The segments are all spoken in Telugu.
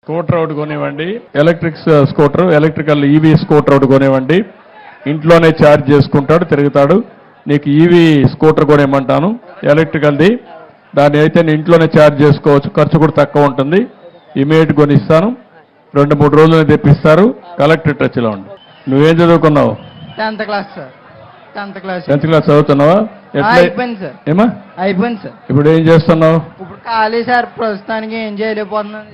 స్కూటర్ ఒకటి కొనివ్వండి, electric scooter, electrical EV scooter ఒకటి కొనివ్వండి. ఇంట్లోనే ఛార్జ్ చేసుకుంటాడు, తిరుగుతాడు. నీకు ఈవీ స్కూటర్ కొనివ్వమంటాను, ఎలక్ట్రికల్ది. దాన్ని అయితే నేను ఇంట్లోనే ఛార్జ్ చేసుకోవచ్చు, ఖర్చు కూడా తక్కువ ఉంటుంది. ఇమీడియట్ కొనిస్తాను, 2-3 రోజులు తెప్పిస్తారు. కలెక్టర్ టచ్లో ఉండు. నువ్వేం చదువుకున్నావు? 10th class sir. 10th class. 10th class చదువుతున్నావా? అయిపోయింది సార్. ఏమా అయిపోయింది సార్. ఇప్పుడు ఏం చేస్తున్నావు? ఇప్పుడు ఖాళీ సార్, ప్రస్తుతానికి ఏం చేయలేకపోతున్నాను,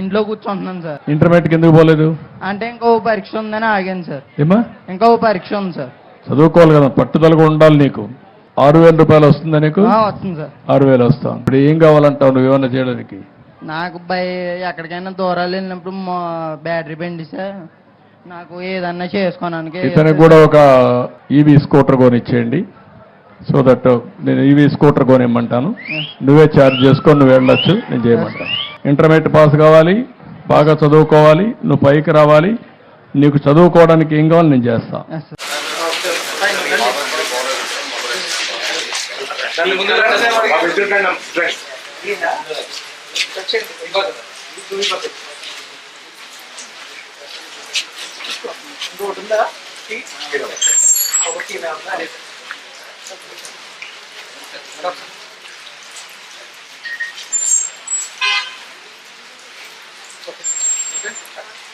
ఇంట్లో కూర్చుంటున్నాను సార్. ఇంటర్మీడియట్కి ఎందుకు పోలేదు? అంటే ఇంకో పరీక్ష ఉందని ఆగాను సార్. ఏమా? ఇంకో పరీక్ష ఉంది సార్. చదువుకోవాలి కదా, పట్టుదలగా ఉండాలి. నీకు 6,000 రూపాయలు వస్తుందా? నీకు వస్తుంది సార్. 6,000 వస్తాం. ఇప్పుడు ఏం కావాలంటావు నువ్వు ఏమన్నా చేయడానికి? నాకు ఎక్కడికైనా దూరాలు వెళ్ళినప్పుడు బ్యాటరీ బండి సార్, నాకు ఏదన్నా చేసుకోవడానికి. ఇతనికి కూడా ఒక ఈవీ స్కూటర్ కొనిచ్చేయండి. సో దట్ నేను ఈవీ స్కూటర్ కొనిమ్మంటాను, నువ్వే ఛార్జ్ చేసుకొని నువ్వు వెళ్ళొచ్చు, నేను చేయమంటాను. ఇంటర్మీడియట్ పాస్ కావాలి, బాగా చదువుకోవాలి, నువ్వు పైకి రావాలి. నీకు చదువుకోవడానికి ఏం కావాలి నేను చేస్తా. ఇంకోటి ఉందా?